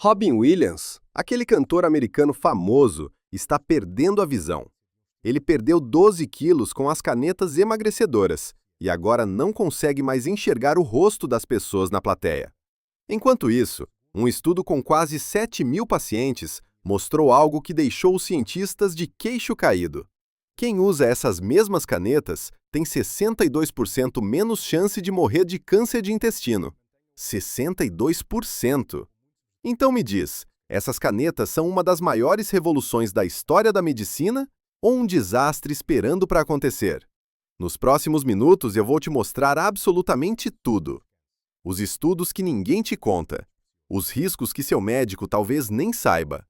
Robin Williams, aquele cantor americano famoso, está perdendo a visão. Ele perdeu 12 quilos com as canetas emagrecedoras e agora não consegue mais enxergar o rosto das pessoas na plateia. Enquanto isso, um estudo com quase 7.000 pacientes mostrou algo que deixou os cientistas de queixo caído. Quem usa essas mesmas canetas tem 62% menos chance de morrer de câncer de intestino. 62%! Então me diz, essas canetas são uma das maiores revoluções da história da medicina ou um desastre esperando para acontecer? Nos próximos minutos eu vou te mostrar absolutamente tudo. Os estudos que ninguém te conta, os riscos que seu médico talvez nem saiba,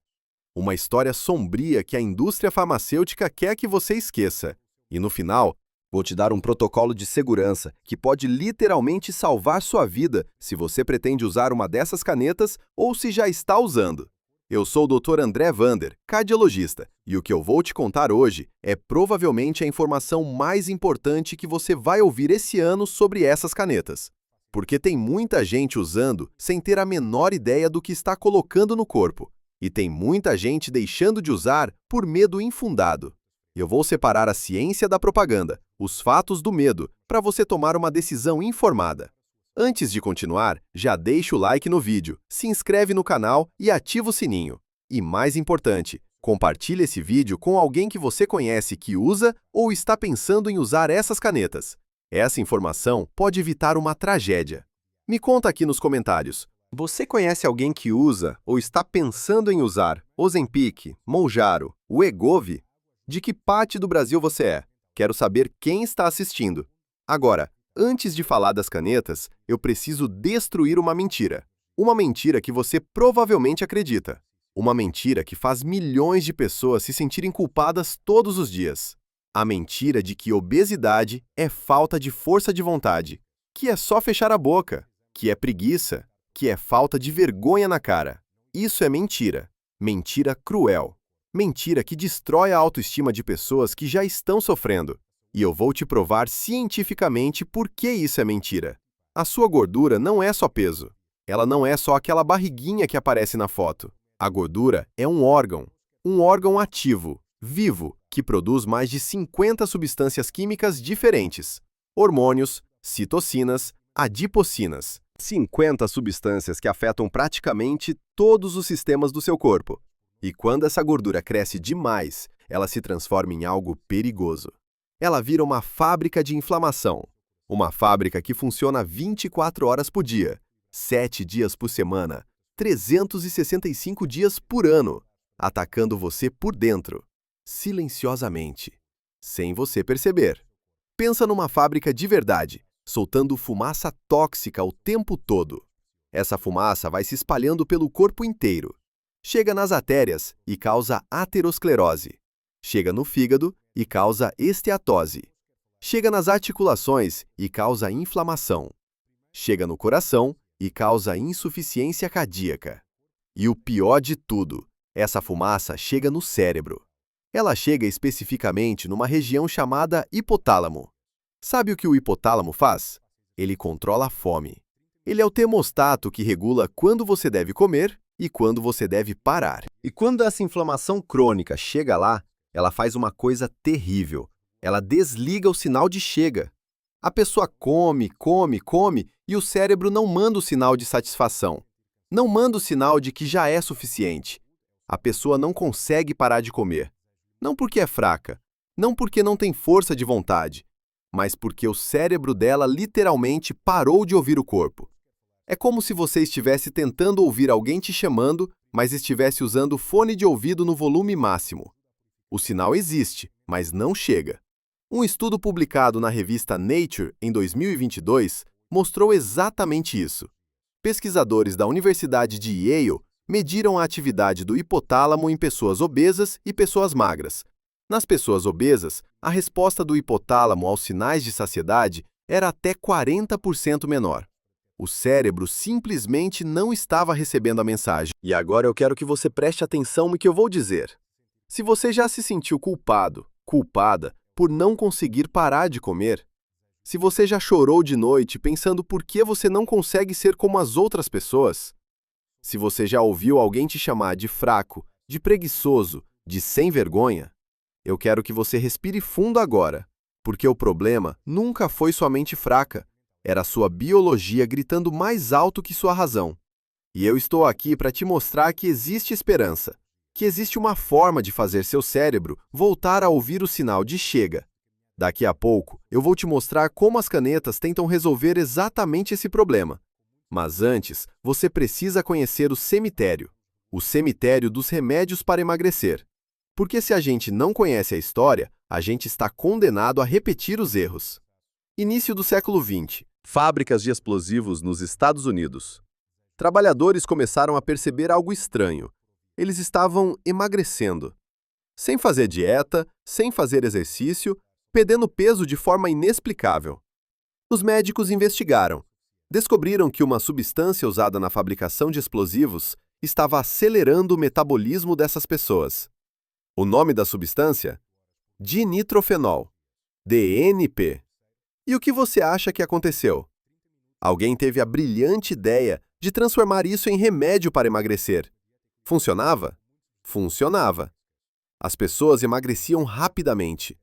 uma história sombria que a indústria farmacêutica quer que você esqueça. E no final, vou te dar um protocolo de segurança que pode literalmente salvar sua vida se você pretende usar uma dessas canetas ou se já está usando. Eu sou o Dr. André Vander, cardiologista, e o que eu vou te contar hoje é provavelmente a informação mais importante que você vai ouvir esse ano sobre essas canetas. Porque tem muita gente usando sem ter a menor ideia do que está colocando no corpo. E tem muita gente deixando de usar por medo infundado. Eu vou separar a ciência da propaganda, os fatos do medo, para você tomar uma decisão informada. Antes de continuar, já deixa o like no vídeo, se inscreve no canal e ativa o sininho. E mais importante, compartilhe esse vídeo com alguém que você conhece que usa ou está pensando em usar essas canetas. Essa informação pode evitar uma tragédia. Me conta aqui nos comentários. Você conhece alguém que usa ou está pensando em usar Ozempic, Mounjaro, Wegovy? De que parte do Brasil você é? Quero saber quem está assistindo. Agora, antes de falar das canetas, eu preciso destruir uma mentira. Uma mentira que você provavelmente acredita. Uma mentira que faz milhões de pessoas se sentirem culpadas todos os dias. A mentira de que obesidade é falta de força de vontade, que é só fechar a boca, que é preguiça, que é falta de vergonha na cara. Isso é mentira. Mentira cruel. Mentira que destrói a autoestima de pessoas que já estão sofrendo. E eu vou te provar cientificamente por que isso é mentira. A sua gordura não é só peso. Ela não é só aquela barriguinha que aparece na foto. A gordura é um órgão ativo, vivo, que produz mais de 50 substâncias químicas diferentes. Hormônios, citocinas, adipocinas. 50 substâncias que afetam praticamente todos os sistemas do seu corpo. E quando essa gordura cresce demais, ela se transforma em algo perigoso. Ela vira uma fábrica de inflamação. Uma fábrica que funciona 24 horas por dia, 7 dias por semana, 365 dias por ano, atacando você por dentro, silenciosamente, sem você perceber. Pensa numa fábrica de verdade, soltando fumaça tóxica o tempo todo. Essa fumaça vai se espalhando pelo corpo inteiro. Chega nas artérias e causa aterosclerose. Chega no fígado e causa esteatose. Chega nas articulações e causa inflamação. Chega no coração e causa insuficiência cardíaca. E o pior de tudo, essa fumaça chega no cérebro. Ela chega especificamente numa região chamada hipotálamo. Sabe o que o hipotálamo faz? Ele controla a fome. Ele é o termostato que regula quando você deve comer e quando você deve parar. E quando essa inflamação crônica chega lá, ela faz uma coisa terrível. Ela desliga o sinal de chega. A pessoa come, come, come e o cérebro não manda o sinal de satisfação. Não manda o sinal de que já é suficiente. A pessoa não consegue parar de comer. Não porque é fraca, não porque não tem força de vontade, mas porque o cérebro dela literalmente parou de ouvir o corpo. É como se você estivesse tentando ouvir alguém te chamando, mas estivesse usando o fone de ouvido no volume máximo. O sinal existe, mas não chega. Um estudo publicado na revista Nature em 2022 mostrou exatamente isso. Pesquisadores da Universidade de Yale mediram a atividade do hipotálamo em pessoas obesas e pessoas magras. Nas pessoas obesas, a resposta do hipotálamo aos sinais de saciedade era até 40% menor. O cérebro simplesmente não estava recebendo a mensagem. E agora eu quero que você preste atenção no que eu vou dizer. Se você já se sentiu culpado, culpada, por não conseguir parar de comer, se você já chorou de noite pensando por que você não consegue ser como as outras pessoas, Se você já ouviu alguém te chamar de fraco, de preguiçoso, de sem vergonha, eu quero que você respire fundo agora, porque o problema nunca foi sua mente fraca, era sua biologia gritando mais alto que sua razão. E eu estou aqui para te mostrar que existe esperança, que existe uma forma de fazer seu cérebro voltar a ouvir o sinal de chega. Daqui a pouco, eu vou te mostrar como as canetas tentam resolver exatamente esse problema. Mas antes, você precisa conhecer o cemitério dos remédios para emagrecer. Porque se a gente não conhece a história, a gente está condenado a repetir os erros. Início do século XX. Fábricas de explosivos nos Estados Unidos. Trabalhadores começaram a perceber algo estranho. Eles estavam emagrecendo. Sem fazer dieta, sem fazer exercício, perdendo peso de forma inexplicável. Os médicos investigaram. Descobriram que uma substância usada na fabricação de explosivos estava acelerando o metabolismo dessas pessoas. O nome da substância? Dinitrofenol, DNP. E o que você acha que aconteceu? Alguém teve a brilhante ideia de transformar isso em remédio para emagrecer. Funcionava? Funcionava. As pessoas emagreciam rapidamente.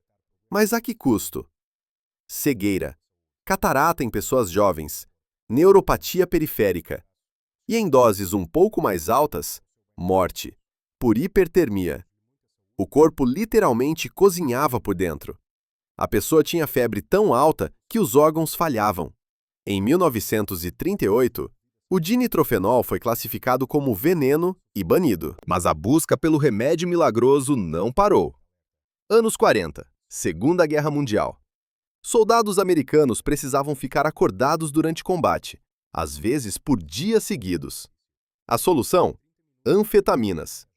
Mas a que custo? Cegueira, catarata em pessoas jovens, neuropatia periférica. E em doses um pouco mais altas, morte, por hipertermia. O corpo literalmente cozinhava por dentro. A pessoa tinha febre tão alta que os órgãos falhavam. Em 1938, o dinitrofenol foi classificado como veneno e banido. Mas a busca pelo remédio milagroso não parou. Anos 40, Segunda Guerra Mundial. Soldados americanos precisavam ficar acordados durante combate, às vezes por dias seguidos. A solução? Anfetaminas.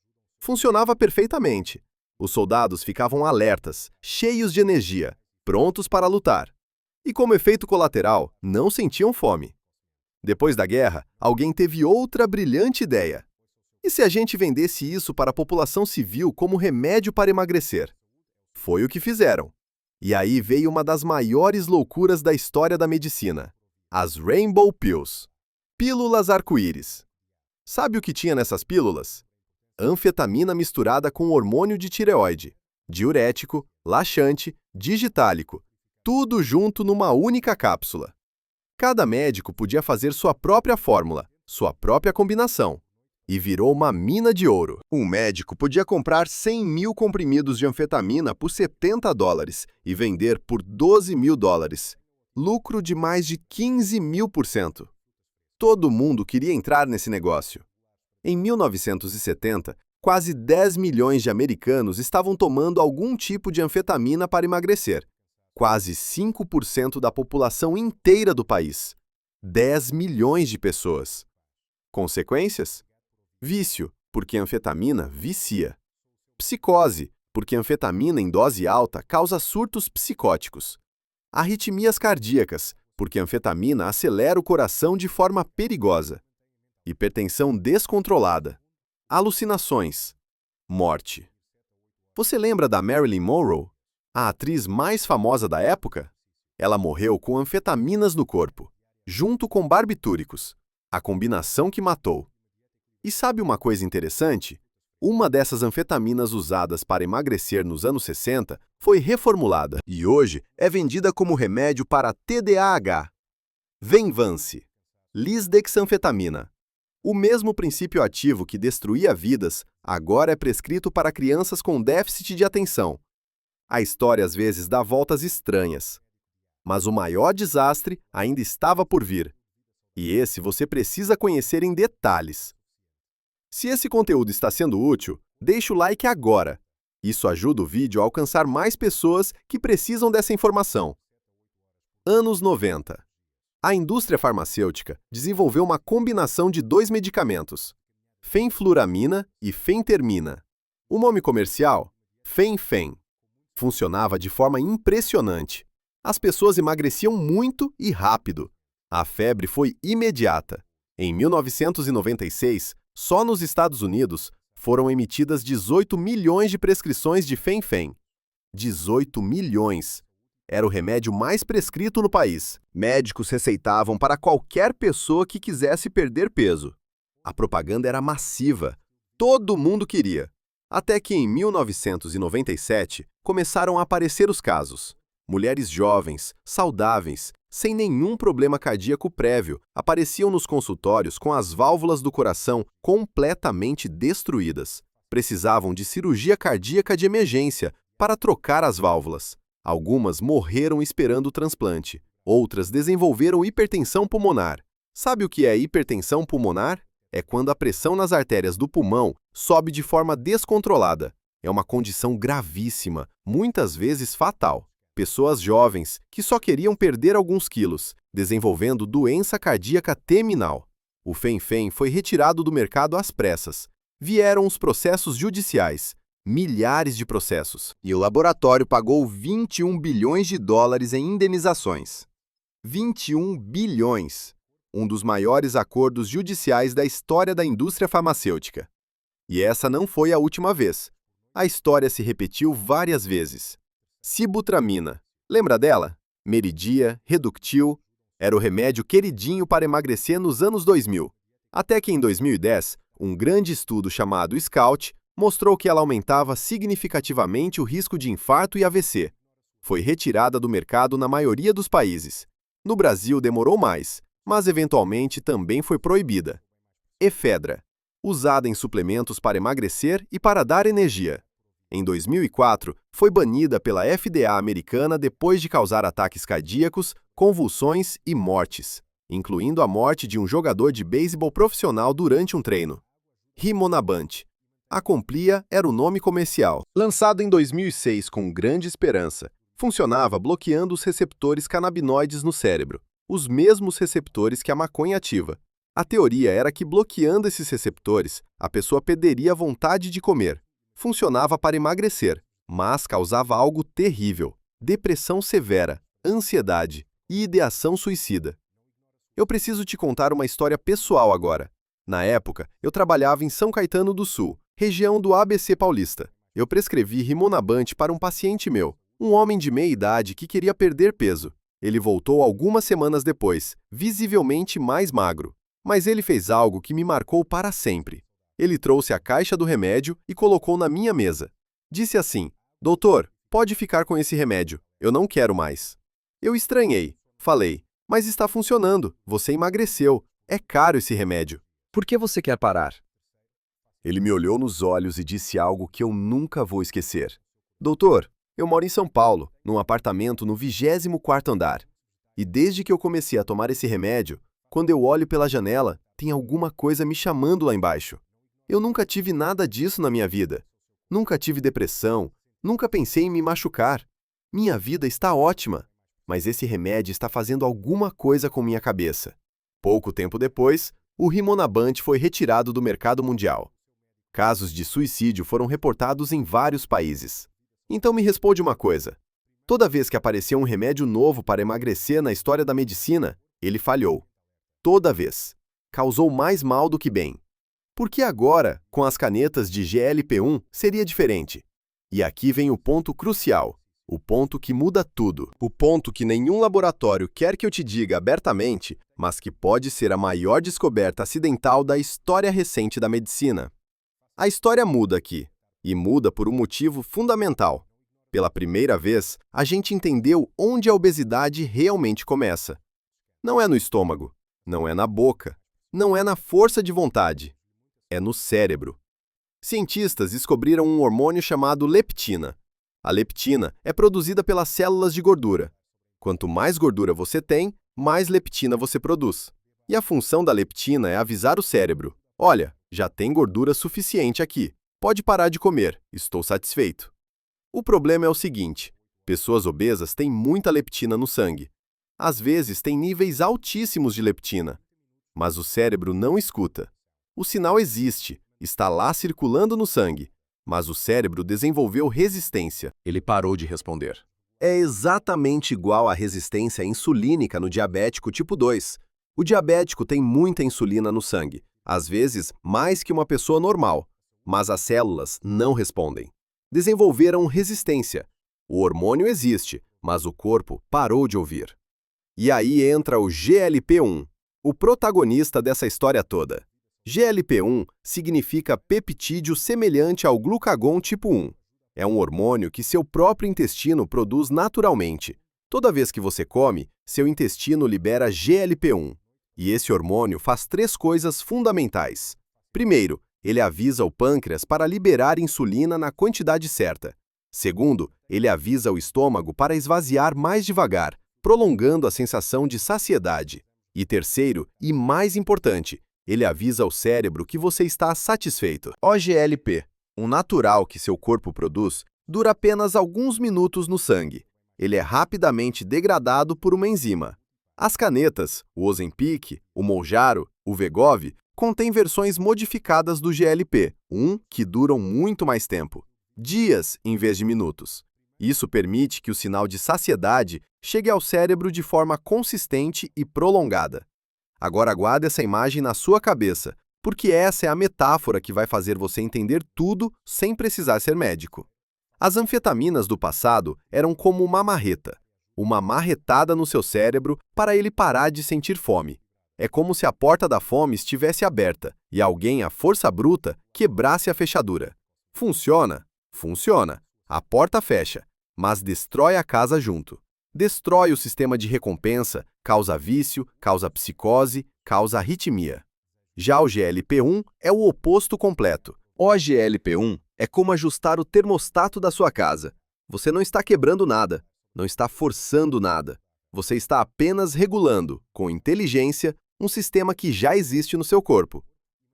Funcionava perfeitamente. Os soldados ficavam alertas, cheios de energia, prontos para lutar. E como efeito colateral, não sentiam fome. Depois da guerra, alguém teve outra brilhante ideia. E se a gente vendesse isso para a população civil como remédio para emagrecer? Foi o que fizeram. E aí veio uma das maiores loucuras da história da medicina: as Rainbow Pills, pílulas arco-íris. Sabe o que tinha nessas pílulas? Anfetamina misturada com hormônio de tireoide, diurético, laxante, digitálico, tudo junto numa única cápsula. Cada médico podia fazer sua própria fórmula, sua própria combinação. E virou uma mina de ouro. Um médico podia comprar 100 mil comprimidos de anfetamina por $70 e vender por $12.000. Lucro de mais de 15.000%. Todo mundo queria entrar nesse negócio. Em 1970, quase 10 milhões de americanos estavam tomando algum tipo de anfetamina para emagrecer. Quase 5% da população inteira do país. 10 milhões de pessoas. Consequências? Vício, porque anfetamina vicia. Psicose, porque anfetamina em dose alta causa surtos psicóticos. Arritmias cardíacas, porque anfetamina acelera o coração de forma perigosa. Hipertensão descontrolada. Alucinações. Morte. Você lembra da Marilyn Monroe, a atriz mais famosa da época? Ela morreu com anfetaminas no corpo, junto com barbitúricos, a combinação que matou. E sabe uma coisa interessante? Uma dessas anfetaminas usadas para emagrecer nos anos 60 foi reformulada e hoje é vendida como remédio para TDAH. Venvance. Lisdexanfetamina. O mesmo princípio ativo que destruía vidas agora é prescrito para crianças com déficit de atenção. A história às vezes dá voltas estranhas. Mas o maior desastre ainda estava por vir. E esse você precisa conhecer em detalhes. Se esse conteúdo está sendo útil, deixe o like agora. Isso ajuda o vídeo a alcançar mais pessoas que precisam dessa informação. Anos 90. A indústria farmacêutica desenvolveu uma combinação de dois medicamentos, fenfluramina e fentermina. O nome comercial? Fen-Phen. Funcionava de forma impressionante. As pessoas emagreciam muito e rápido. A febre foi imediata. Em 1996, só nos Estados Unidos, foram emitidas 18 milhões de prescrições de Fen-Phen. 18 milhões! Era o remédio mais prescrito no país. Médicos receitavam para qualquer pessoa que quisesse perder peso. A propaganda era massiva. Todo mundo queria. Até que em 1997 começaram a aparecer os casos. Mulheres jovens, saudáveis, sem nenhum problema cardíaco prévio, apareciam nos consultórios com as válvulas do coração completamente destruídas. Precisavam de cirurgia cardíaca de emergência para trocar as válvulas. Algumas morreram esperando o transplante. Outras desenvolveram hipertensão pulmonar. Sabe o que é hipertensão pulmonar? É quando a pressão nas artérias do pulmão sobe de forma descontrolada. É uma condição gravíssima, muitas vezes fatal. Pessoas jovens que só queriam perder alguns quilos, desenvolvendo doença cardíaca terminal. O Fen-Phen foi retirado do mercado às pressas. Vieram os processos judiciais, milhares de processos, e o laboratório pagou 21 bilhões de dólares em indenizações. 21 bilhões! Um dos maiores acordos judiciais da história da indústria farmacêutica. E essa não foi a última vez. A história se repetiu várias vezes. Sibutramina. Lembra dela? Meridia, Reductil. Era o remédio queridinho para emagrecer nos anos 2000. Até que em 2010, um grande estudo chamado SCOUT mostrou que ela aumentava significativamente o risco de infarto e AVC. Foi retirada do mercado na maioria dos países. No Brasil demorou mais, mas eventualmente também foi proibida. Efedra, usada em suplementos para emagrecer e para dar energia. Em 2004, foi banida pela FDA americana depois de causar ataques cardíacos, convulsões e mortes, incluindo a morte de um jogador de beisebol profissional durante um treino. Rimonabant. A Complia era o nome comercial. Lançado em 2006 com grande esperança, funcionava bloqueando os receptores canabinoides no cérebro, os mesmos receptores que a maconha ativa. A teoria era que bloqueando esses receptores, a pessoa perderia a vontade de comer. Funcionava para emagrecer, mas causava algo terrível: depressão severa, ansiedade e ideação suicida. Eu preciso te contar uma história pessoal agora. Na época, eu trabalhava em São Caetano do Sul, região do ABC paulista. Eu prescrevi Rimonabant para um paciente meu, um homem de meia idade que queria perder peso. Ele voltou algumas semanas depois, visivelmente mais magro. Mas ele fez algo que me marcou para sempre. Ele trouxe a caixa do remédio e colocou na minha mesa. Disse assim: "Doutor, pode ficar com esse remédio, eu não quero mais." Eu estranhei. Falei: "Mas está funcionando, você emagreceu, é caro esse remédio." Por que você quer parar? Ele me olhou nos olhos e disse algo que eu nunca vou esquecer. "Doutor, eu moro em São Paulo, num apartamento no 24º andar. E desde que eu comecei a tomar esse remédio, quando eu olho pela janela, tem alguma coisa me chamando lá embaixo. Eu nunca tive nada disso na minha vida. Nunca tive depressão, nunca pensei em me machucar. Minha vida está ótima, mas esse remédio está fazendo alguma coisa com minha cabeça." Pouco tempo depois, o Rimonabant foi retirado do mercado mundial. Casos de suicídio foram reportados em vários países. Então me responde uma coisa. Toda vez que apareceu um remédio novo para emagrecer na história da medicina, ele falhou. Toda vez. Causou mais mal do que bem. Por que agora, com as canetas de GLP-1, seria diferente? E aqui vem o ponto crucial. O ponto que muda tudo. O ponto que nenhum laboratório quer que eu te diga abertamente, mas que pode ser a maior descoberta acidental da história recente da medicina. A história muda aqui. E muda por um motivo fundamental. Pela primeira vez, a gente entendeu onde a obesidade realmente começa. Não é no estômago, não é na boca, não é na força de vontade. É no cérebro. Cientistas descobriram um hormônio chamado leptina. A leptina é produzida pelas células de gordura. Quanto mais gordura você tem, mais leptina você produz. E a função da leptina é avisar o cérebro: "Olha, já tem gordura suficiente aqui. Pode parar de comer, estou satisfeito." O problema é o seguinte: pessoas obesas têm muita leptina no sangue. Às vezes têm níveis altíssimos de leptina. Mas o cérebro não escuta. O sinal existe, está lá circulando no sangue, mas o cérebro desenvolveu resistência. Ele parou de responder. É exatamente igual à resistência insulínica no diabético tipo 2. O diabético tem muita insulina no sangue, às vezes mais que uma pessoa normal, mas as células não respondem. Desenvolveram resistência. O hormônio existe, mas o corpo parou de ouvir. E aí entra o GLP-1, o protagonista dessa história toda. GLP-1 significa peptídeo semelhante ao glucagon tipo 1. É um hormônio que seu próprio intestino produz naturalmente. Toda vez que você come, seu intestino libera GLP-1. E esse hormônio faz 3 coisas fundamentais. Primeiro, ele avisa o pâncreas para liberar insulina na quantidade certa. Segundo, ele avisa o estômago para esvaziar mais devagar, prolongando a sensação de saciedade. E terceiro, e mais importante, ele avisa ao cérebro que você está satisfeito. O GLP, um natural que seu corpo produz, dura apenas alguns minutos no sangue. Ele é rapidamente degradado por uma enzima. As canetas, o Ozempic, o Mounjaro, o Wegovy, contêm versões modificadas do GLP-1 que duram muito mais tempo, dias em vez de minutos. Isso permite que o sinal de saciedade chegue ao cérebro de forma consistente e prolongada. Agora guarde essa imagem na sua cabeça, porque essa é a metáfora que vai fazer você entender tudo sem precisar ser médico. As anfetaminas do passado eram como uma marretada no seu cérebro para ele parar de sentir fome. É como se a porta da fome estivesse aberta e alguém, à força bruta, quebrasse a fechadura. Funciona? Funciona. A porta fecha, mas destrói a casa junto. Destrói o sistema de recompensa, causa vício, causa psicose, causa arritmia. Já o GLP-1 é o oposto completo. O GLP-1 é como ajustar o termostato da sua casa. Você não está quebrando nada, não está forçando nada. Você está apenas regulando, com inteligência, um sistema que já existe no seu corpo.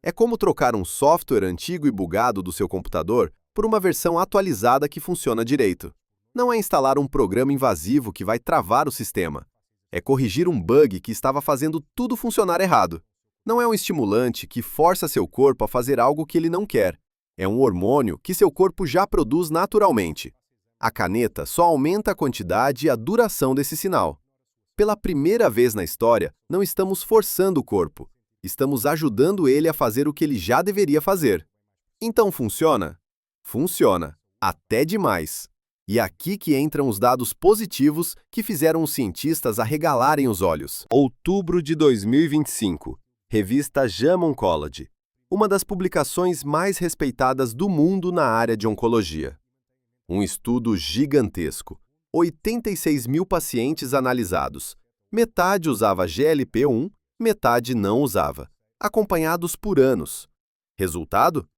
É como trocar um software antigo e bugado do seu computador por uma versão atualizada que funciona direito. Não é instalar um programa invasivo que vai travar o sistema. É corrigir um bug que estava fazendo tudo funcionar errado. Não é um estimulante que força seu corpo a fazer algo que ele não quer. É um hormônio que seu corpo já produz naturalmente. A caneta só aumenta a quantidade e a duração desse sinal. Pela primeira vez na história, não estamos forçando o corpo. Estamos ajudando ele a fazer o que ele já deveria fazer. Então funciona? Funciona. Até demais. E aqui que entram os dados positivos que fizeram os cientistas arregalarem os olhos. Outubro de 2025. Revista JAMA Oncology. Uma das publicações mais respeitadas do mundo na área de oncologia. Um estudo gigantesco. 86 mil pacientes analisados. Metade usava GLP-1, metade não usava. Acompanhados por anos. Resultado?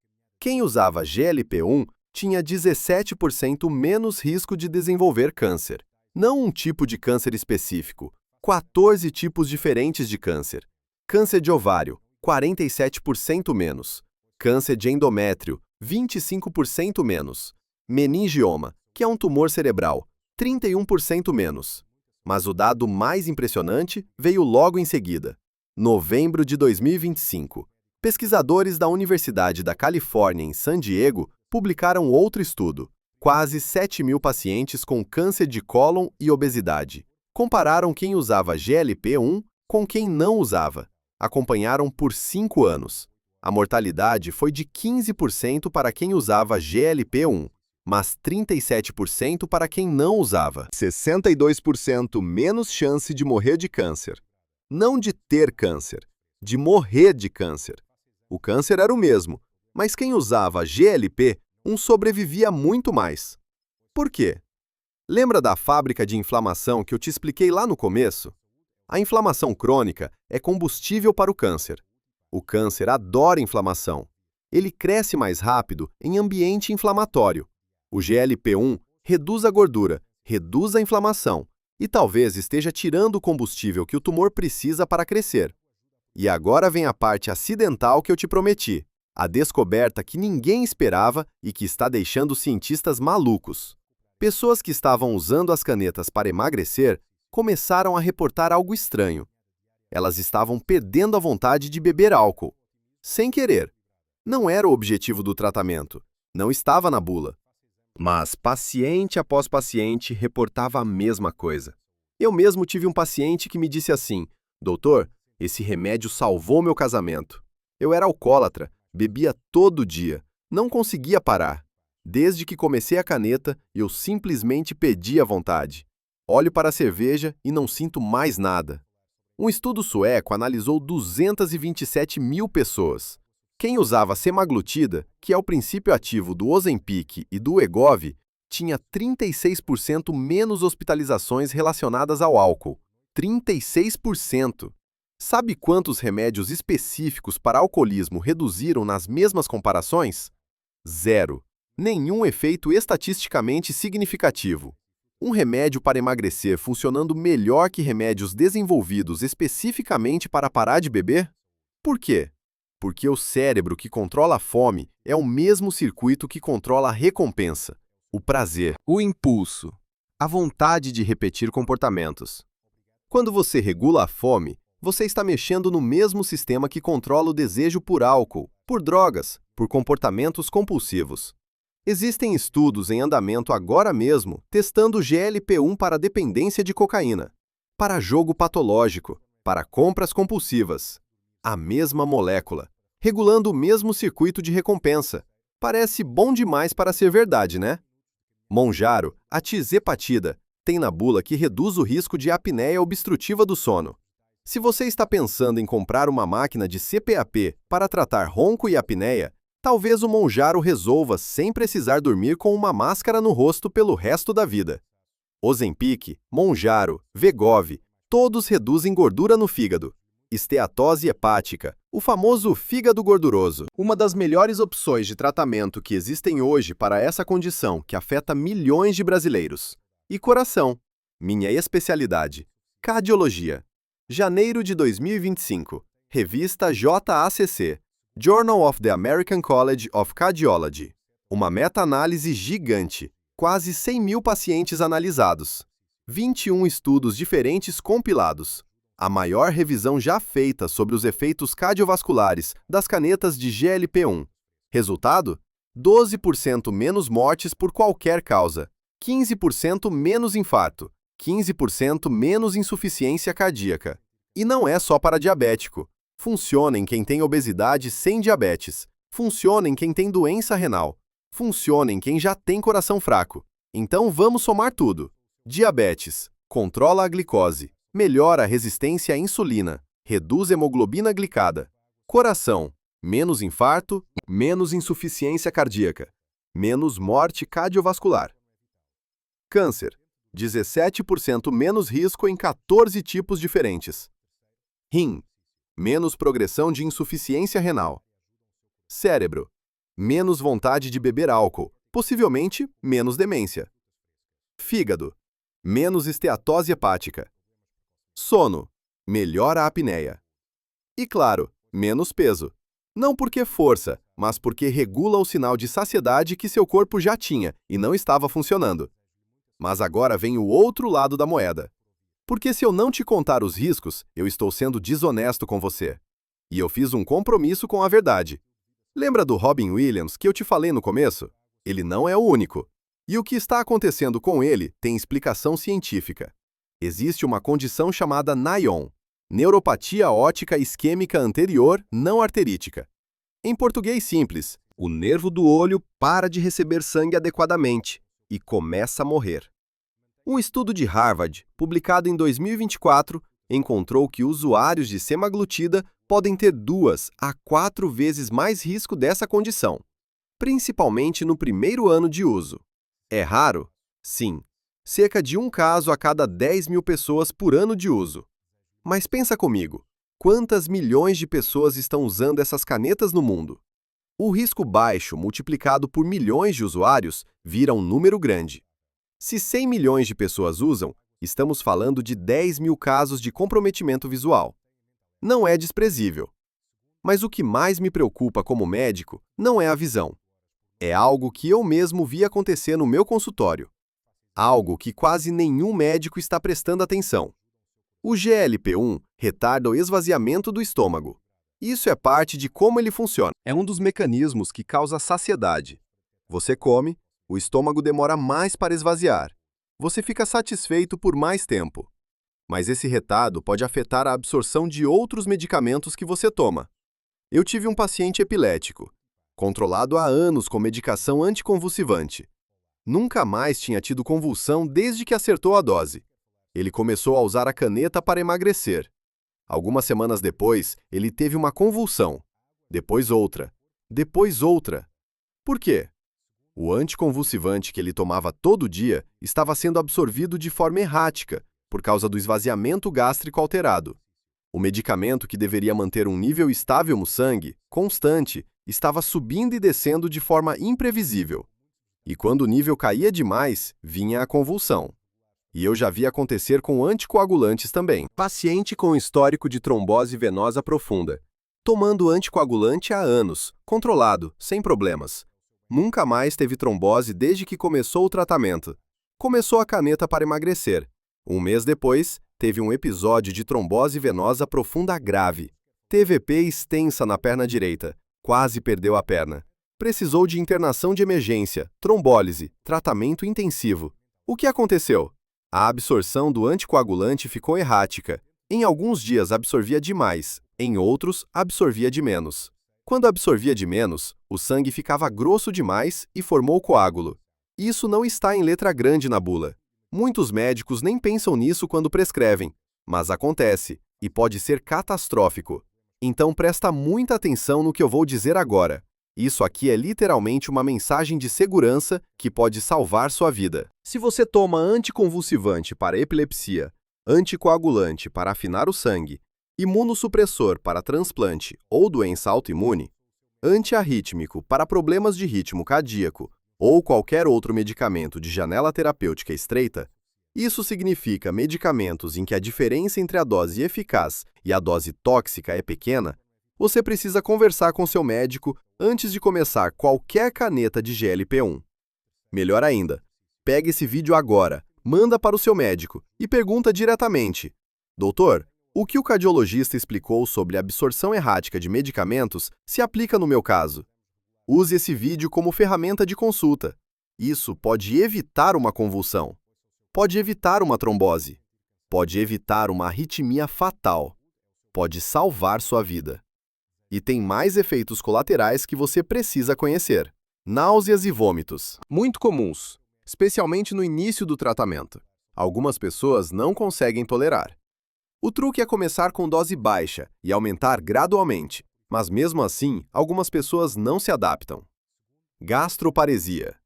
Quem usava GLP-1 tinha 17% menos risco de desenvolver câncer. Não um tipo de câncer específico, 14 tipos diferentes de câncer. Câncer de ovário, 47% menos. Câncer de endométrio, 25% menos. Meningioma, que é um tumor cerebral, 31% menos. Mas o dado mais impressionante veio logo em seguida. Novembro de 2025. Pesquisadores da Universidade da Califórnia, em San Diego, publicaram outro estudo. Quase 7 mil pacientes com câncer de cólon e obesidade. Compararam quem usava GLP-1 com quem não usava. Acompanharam por 5 anos. A mortalidade foi de 15% para quem usava GLP-1, mas 37% para quem não usava. 62% menos chance de morrer de câncer. Não de ter câncer, de morrer de câncer. O câncer era o mesmo, mas quem usava GLP-1 sobrevivia muito mais. Por quê? Lembra da fábrica de inflamação que eu te expliquei lá no começo? A inflamação crônica é combustível para o câncer. O câncer adora inflamação. Ele cresce mais rápido em ambiente inflamatório. O GLP-1 reduz a gordura, reduz a inflamação e talvez esteja tirando o combustível que o tumor precisa para crescer. E agora vem a parte acidental que eu te prometi, a descoberta que ninguém esperava e que está deixando os cientistas malucos. Pessoas que estavam usando as canetas para emagrecer começaram a reportar algo estranho. Elas estavam perdendo a vontade de beber álcool. Sem querer. Não era o objetivo do tratamento. Não estava na bula. Mas paciente após paciente reportava a mesma coisa. Eu mesmo tive um paciente que me disse assim: doutor, esse remédio salvou meu casamento. Eu era alcoólatra, bebia todo dia, não conseguia parar. Desde que comecei a caneta, eu simplesmente perdi a vontade. Olho para a cerveja e não sinto mais nada. Um estudo sueco analisou 227 mil pessoas. Quem usava semaglutida, que é o princípio ativo do Ozempic e do Wegovy, tinha 36% menos hospitalizações relacionadas ao álcool. 36%! Sabe quantos remédios específicos para alcoolismo reduziram nas mesmas comparações? Zero. Nenhum efeito estatisticamente significativo. Um remédio para emagrecer funcionando melhor que remédios desenvolvidos especificamente para parar de beber? Por quê? Porque o cérebro que controla a fome é o mesmo circuito que controla a recompensa, o prazer, o impulso, a vontade de repetir comportamentos. Quando você regula a fome, você está mexendo no mesmo sistema que controla o desejo por álcool, por drogas, por comportamentos compulsivos. Existem estudos em andamento agora mesmo testando o GLP-1 para dependência de cocaína, para jogo patológico, para compras compulsivas. A mesma molécula, regulando o mesmo circuito de recompensa. Parece bom demais para ser verdade, né? Mounjaro, a tizepatida, tem na bula que reduz o risco de apneia obstrutiva do sono. Se você está pensando em comprar uma máquina de CPAP para tratar ronco e apneia, talvez o Mounjaro resolva sem precisar dormir com uma máscara no rosto pelo resto da vida. Ozempic, Mounjaro, Wegovy, todos reduzem gordura no fígado. Esteatose hepática, o famoso fígado gorduroso. Uma das melhores opções de tratamento que existem hoje para essa condição que afeta milhões de brasileiros. E coração, minha especialidade, cardiologia. Janeiro de 2025, revista JACC, Journal of the American College of Cardiology. Uma meta-análise gigante, quase 100 mil pacientes analisados. 21 estudos diferentes compilados. A maior revisão já feita sobre os efeitos cardiovasculares das canetas de GLP-1. Resultado? 12% menos mortes por qualquer causa, 15% menos infarto, 15% menos insuficiência cardíaca. E não é só para diabético. Funciona em quem tem obesidade sem diabetes. Funciona em quem tem doença renal. Funciona em quem já tem coração fraco. Então vamos somar tudo. Diabetes. Controla a glicose. Melhora a resistência à insulina. Reduz hemoglobina glicada. Coração. Menos infarto, menos insuficiência cardíaca. Menos morte cardiovascular. Câncer. 17% menos risco em 14 tipos diferentes. Rim. Menos progressão de insuficiência renal. Cérebro. Menos vontade de beber álcool, possivelmente menos demência. Fígado. Menos esteatose hepática. Sono. Melhora a apneia. E claro, menos peso. Não porque força, mas porque regula o sinal de saciedade que seu corpo já tinha e não estava funcionando. Mas agora vem o outro lado da moeda. Porque se eu não te contar os riscos, eu estou sendo desonesto com você. E eu fiz um compromisso com a verdade. Lembra do Robin Williams que eu te falei no começo? Ele não é o único. E o que está acontecendo com ele tem explicação científica. Existe uma condição chamada NAION, neuropatia óptica isquêmica anterior não arterítica. Em português simples, o nervo do olho para de receber sangue adequadamente e começa a morrer. Um estudo de Harvard, publicado em 2024, encontrou que usuários de semaglutida podem ter 2 a 4 vezes mais risco dessa condição, principalmente no primeiro ano de uso. É raro? Sim. Cerca de um caso a cada 10 mil pessoas por ano de uso. Mas pensa comigo, quantas milhões de pessoas estão usando essas canetas no mundo? O risco baixo multiplicado por milhões de usuários vira um número grande. Se 100 milhões de pessoas usam, estamos falando de 10 mil casos de comprometimento visual. Não é desprezível. Mas o que mais me preocupa como médico não é a visão. É algo que eu mesmo vi acontecer no meu consultório. Algo que quase nenhum médico está prestando atenção. O GLP-1 retarda o esvaziamento do estômago. Isso é parte de como ele funciona. É um dos mecanismos que causa saciedade. Você come, o estômago demora mais para esvaziar. Você fica satisfeito por mais tempo. Mas esse retardo pode afetar a absorção de outros medicamentos que você toma. Eu tive um paciente epilético, controlado há anos com medicação anticonvulsivante. Nunca mais tinha tido convulsão desde que acertou a dose. Ele começou a usar a caneta para emagrecer. Algumas semanas depois, ele teve uma convulsão. Depois outra. Depois outra. Por quê? O anticonvulsivante que ele tomava todo dia estava sendo absorvido de forma errática, por causa do esvaziamento gástrico alterado. O medicamento que deveria manter um nível estável no sangue, constante, estava subindo e descendo de forma imprevisível. E quando o nível caía demais, vinha a convulsão. E eu já vi acontecer com anticoagulantes também. Paciente com histórico de trombose venosa profunda. Tomando anticoagulante há anos, controlado, sem problemas. Nunca mais teve trombose desde que começou o tratamento. Começou a caneta para emagrecer. Um mês depois, teve um episódio de trombose venosa profunda grave. TVP extensa na perna direita. Quase perdeu a perna. Precisou de internação de emergência, trombólise, tratamento intensivo. O que aconteceu? A absorção do anticoagulante ficou errática. Em alguns dias absorvia demais, em outros absorvia de menos. Quando absorvia de menos, o sangue ficava grosso demais e formou coágulo. Isso não está em letra grande na bula. Muitos médicos nem pensam nisso quando prescrevem, mas acontece e pode ser catastrófico. Então presta muita atenção no que eu vou dizer agora. Isso aqui é literalmente uma mensagem de segurança que pode salvar sua vida. Se você toma anticonvulsivante para epilepsia, anticoagulante para afinar o sangue, imunossupressor para transplante ou doença autoimune, antiarrítmico para problemas de ritmo cardíaco ou qualquer outro medicamento de janela terapêutica estreita, isso significa medicamentos em que a diferença entre a dose eficaz e a dose tóxica é pequena, você precisa conversar com seu médico antes de começar qualquer caneta de GLP-1. Melhor ainda, pega esse vídeo agora, manda para o seu médico e pergunta diretamente: Doutor, o que o cardiologista explicou sobre a absorção errática de medicamentos se aplica no meu caso? Use esse vídeo como ferramenta de consulta. Isso pode evitar uma convulsão. Pode evitar uma trombose. Pode evitar uma arritmia fatal. Pode salvar sua vida. E tem mais efeitos colaterais que você precisa conhecer. Náuseas e vômitos. Muito comuns, especialmente no início do tratamento. Algumas pessoas não conseguem tolerar. O truque é começar com dose baixa e aumentar gradualmente, mas mesmo assim, algumas pessoas não se adaptam. Gastroparesia.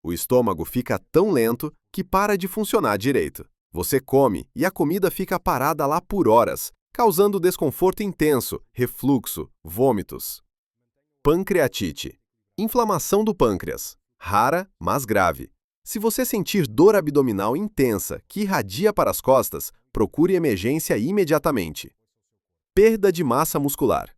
O estômago fica tão lento que para de funcionar direito. Você come e a comida fica parada lá por horas, causando desconforto intenso, refluxo, vômitos. Pancreatite. Inflamação do pâncreas. Rara, mas grave. Se você sentir dor abdominal intensa que irradia para as costas, procure emergência imediatamente. Perda de massa muscular.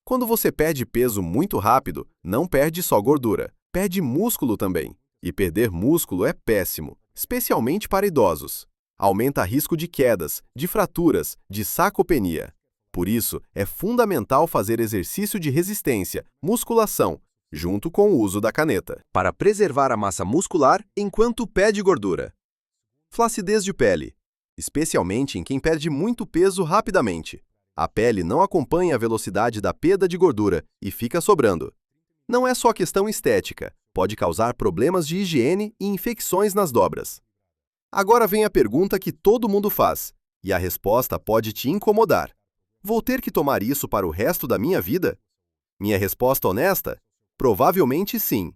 Quando você perde peso muito rápido, não perde só gordura, perde músculo também. E perder músculo é péssimo, especialmente para idosos. Aumenta risco de quedas, de fraturas, de sarcopenia. Por isso, é fundamental fazer exercício de resistência, musculação, junto com o uso da caneta, para preservar a massa muscular enquanto perde gordura. Flacidez de pele, especialmente em quem perde muito peso rapidamente. A pele não acompanha a velocidade da perda de gordura e fica sobrando. Não é só questão estética, pode causar problemas de higiene e infecções nas dobras. Agora vem a pergunta que todo mundo faz, e a resposta pode te incomodar. Vou ter que tomar isso para o resto da minha vida? Minha resposta honesta? Provavelmente sim.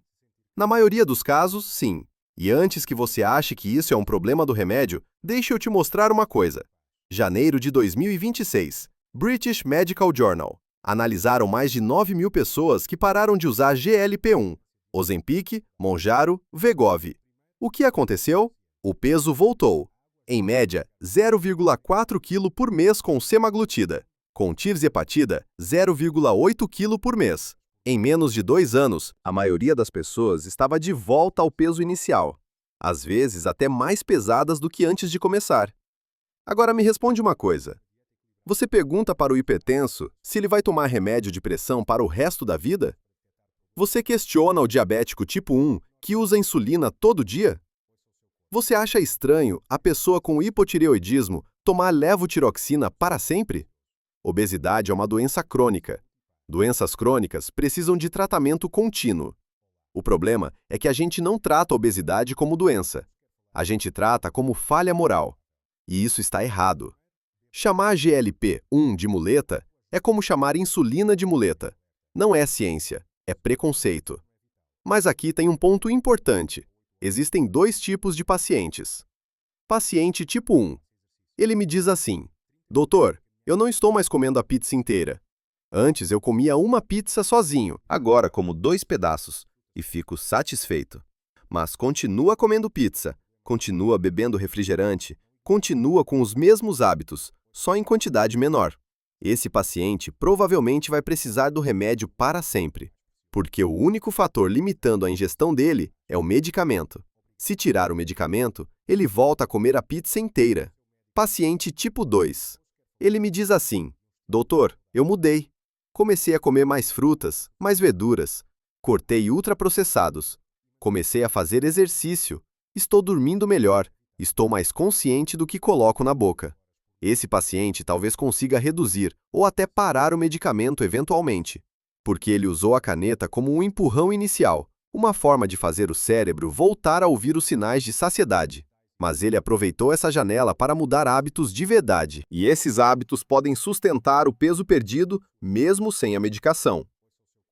Na maioria dos casos, sim. E antes que você ache que isso é um problema do remédio, deixe eu te mostrar uma coisa. Janeiro de 2026, British Medical Journal. Analisaram mais de 9.000 pessoas que pararam de usar GLP-1, Ozempic, Mounjaro, Wegovy. O que aconteceu? O peso voltou. Em média, 0,4 kg por mês com semaglutida. Com tirzepatida, 0,8 kg por mês. Em menos de 2 anos, a maioria das pessoas estava de volta ao peso inicial. Às vezes até mais pesadas do que antes de começar. Agora me responde uma coisa. Você pergunta para o hipertenso se ele vai tomar remédio de pressão para o resto da vida? Você questiona o diabético tipo 1 que usa insulina todo dia? Você acha estranho a pessoa com hipotireoidismo tomar levotiroxina para sempre? Obesidade é uma doença crônica. Doenças crônicas precisam de tratamento contínuo. O problema é que a gente não trata a obesidade como doença. A gente trata como falha moral. E isso está errado. Chamar GLP-1 de muleta é como chamar insulina de muleta. Não é ciência, é preconceito. Mas aqui tem um ponto importante. Existem dois tipos de pacientes. Paciente tipo 1. Ele me diz assim: doutor, eu não estou mais comendo a pizza inteira. Antes eu comia uma pizza sozinho. Agora como 2 pedaços e fico satisfeito. Mas continua comendo pizza, continua bebendo refrigerante, continua com os mesmos hábitos, só em quantidade menor. Esse paciente provavelmente vai precisar do remédio para sempre, porque o único fator limitando a ingestão dele é o medicamento. Se tirar o medicamento, ele volta a comer a pizza inteira. Paciente tipo 2. Ele me diz assim: doutor, eu mudei. Comecei a comer mais frutas, mais verduras. Cortei ultraprocessados. Comecei a fazer exercício. Estou dormindo melhor. Estou mais consciente do que coloco na boca. Esse paciente talvez consiga reduzir ou até parar o medicamento eventualmente, porque ele usou a caneta como um empurrão inicial, uma forma de fazer o cérebro voltar a ouvir os sinais de saciedade. Mas ele aproveitou essa janela para mudar hábitos de verdade. E esses hábitos podem sustentar o peso perdido mesmo sem a medicação.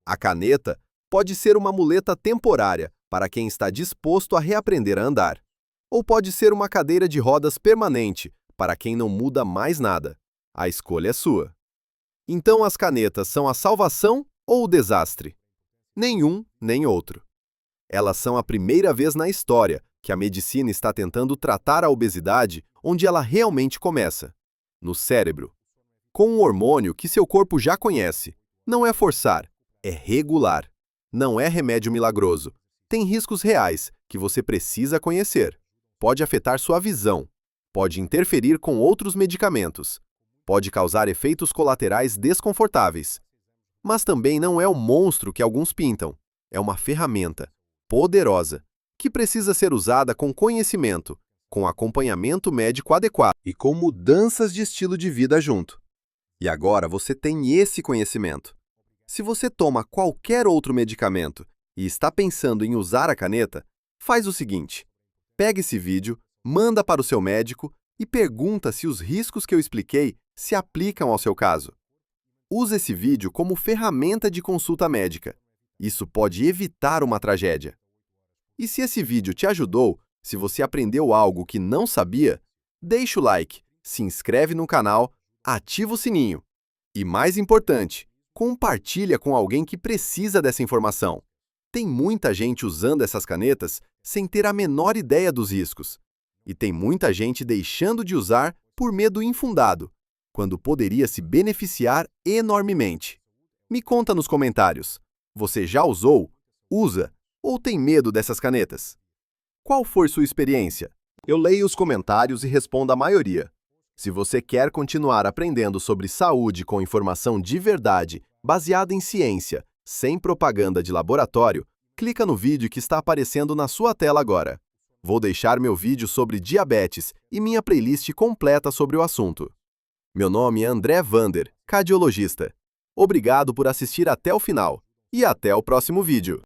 A caneta pode ser uma muleta temporária para quem está disposto a reaprender a andar. Ou pode ser uma cadeira de rodas permanente para quem não muda mais nada. A escolha é sua. Então as canetas são a salvação ou o desastre? Nenhum nem outro. Elas são a primeira vez na história que a medicina está tentando tratar a obesidade onde ela realmente começa, no cérebro. Com um hormônio que seu corpo já conhece. Não é forçar, é regular. Não é remédio milagroso. Tem riscos reais que você precisa conhecer. Pode afetar sua visão. Pode interferir com outros medicamentos. Pode causar efeitos colaterais desconfortáveis. Mas também não é o monstro que alguns pintam. É uma ferramenta poderosa que precisa ser usada com conhecimento, com acompanhamento médico adequado e com mudanças de estilo de vida junto. E agora você tem esse conhecimento. Se você toma qualquer outro medicamento e está pensando em usar a caneta, faz o seguinte: pega esse vídeo, manda para o seu médico e pergunta se os riscos que eu expliquei se aplicam ao seu caso. Use esse vídeo como ferramenta de consulta médica. Isso pode evitar uma tragédia. E se esse vídeo te ajudou, se você aprendeu algo que não sabia, deixa o like, se inscreve no canal, ativa o sininho. E mais importante, compartilha com alguém que precisa dessa informação. Tem muita gente usando essas canetas sem ter a menor ideia dos riscos. E tem muita gente deixando de usar por medo infundado, quando poderia se beneficiar enormemente. Me conta nos comentários. Você já usou? Usa? Ou tem medo dessas canetas? Qual foi sua experiência? Eu leio os comentários e respondo a maioria. Se você quer continuar aprendendo sobre saúde com informação de verdade, baseada em ciência, sem propaganda de laboratório, clica no vídeo que está aparecendo na sua tela agora. Vou deixar meu vídeo sobre diabetes e minha playlist completa sobre o assunto. Meu nome é André Vander, cardiologista. Obrigado por assistir até o final e até o próximo vídeo.